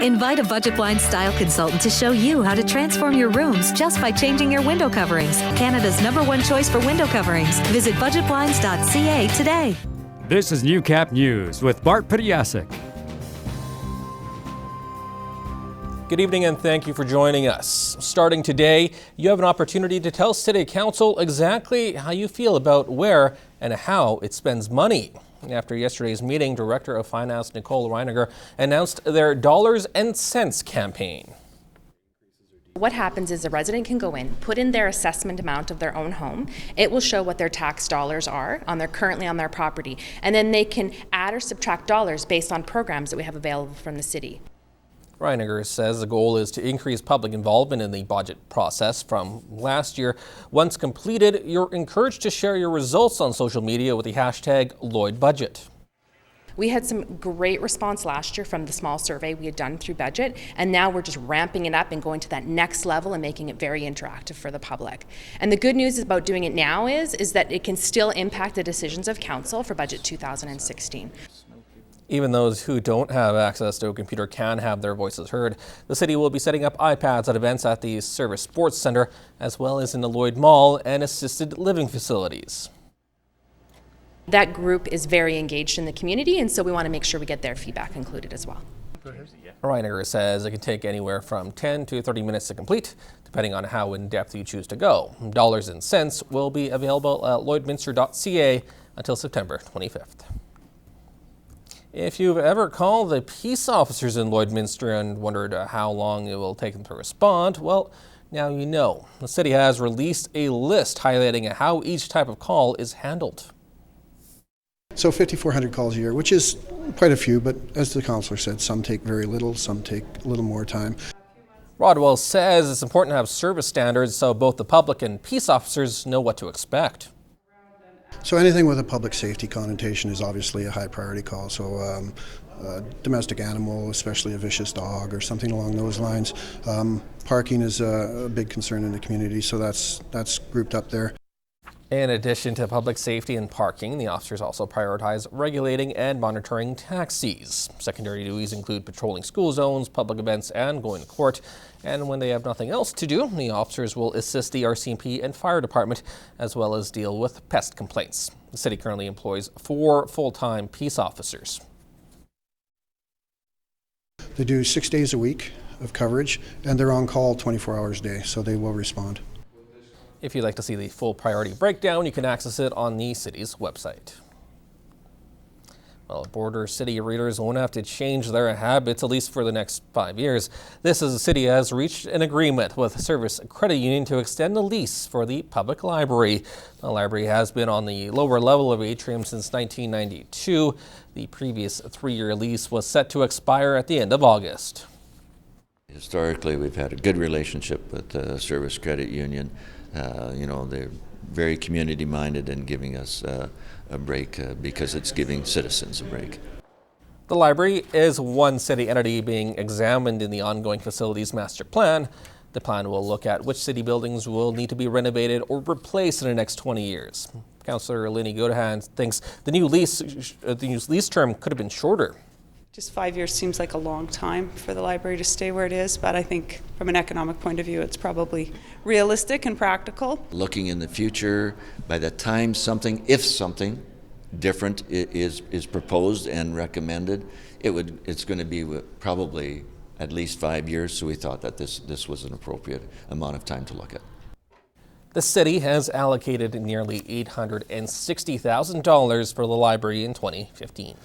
Invite a Budget Blinds style consultant to show you how to transform your rooms just by changing your window coverings. Canada's #1 choice for window coverings. Visit budgetblinds.ca today. This is Newcap News with Bart Pidiasic. Good evening and thank you for joining us. Starting today, you have an opportunity to tell City Council exactly how you feel about where and how it spends money. After yesterday's meeting, Director of Finance Nicole Reiniger announced their Dollars and Cents campaign. What happens is a resident can go in, put in their assessment amount of their own home. It will show what their tax dollars are currently on their property. And then they can add or subtract dollars based on programs that we have available from the city. Reiniger says the goal is to increase public involvement in the budget process from last year. Once completed, you're encouraged to share your results on social media with the hashtag #LloydBudget. We had some great response last year from the small survey we had done through budget, and now we're just ramping it up and going to that next level and making it very interactive for the public. And the good news about doing it now is that it can still impact the decisions of council for budget 2016. Even those who don't have access to a computer can have their voices heard. The city will be setting up iPads at events at the Service Sports Centre, as well as in the Lloyd Mall and assisted living facilities. That group is very engaged in the community, and so we want to make sure we get their feedback included as well. Reiniger says it can take anywhere from 10 to 30 minutes to complete, depending on how in-depth you choose to go. Dollars and Cents will be available at lloydminster.ca until September 25th. If you've ever called the peace officers in Lloydminster and wondered how long it will take them to respond, well, now you know. The city has released a list highlighting how each type of call is handled. So 5,400 calls a year, which is quite a few, but as the councillor said, some take very little, some take a little more time. Rodwell says it's important to have service standards so both the public and peace officers know what to expect. So anything with a public safety connotation is obviously a high priority call. So domestic animal, especially a vicious dog or something along those lines. Parking is a big concern in the community, so that's grouped up there. In addition to public safety and parking, the officers also prioritize regulating and monitoring taxis. Secondary duties include patrolling school zones, public events, and going to court. And when they have nothing else to do, the officers will assist the RCMP and fire department, as well as deal with pest complaints. The city currently employs 4 full-time peace officers. They do 6 days a week of coverage, and they're on call 24 hours a day, so they will respond. If you'd like to see the full priority breakdown, you can access it on the city's website. Well, Border City readers won't have to change their habits, at least for the next 5 years. This as the city has reached an agreement with Service Credit Union to extend the lease for the public library. The library has been on the lower level of atrium since 1992. The previous 3-year lease was set to expire at the end of August. Historically, we've had a good relationship with the Service Credit Union. They're very community-minded and giving us a break because it's giving citizens a break. The library is one city entity being examined in the ongoing facilities master plan. The plan will look at which city buildings will need to be renovated or replaced in the next 20 years. Councillor Lenny Godahan thinks the new lease term could have been shorter. Just 5 years seems like a long time for the library to stay where it is, but I think from an economic point of view, it's probably realistic and practical. Looking in the future, by the time if something different is proposed and recommended, it's going to be probably at least 5 years, so we thought that this was an appropriate amount of time to look at. The city has allocated nearly $860,000 for the library in 2015.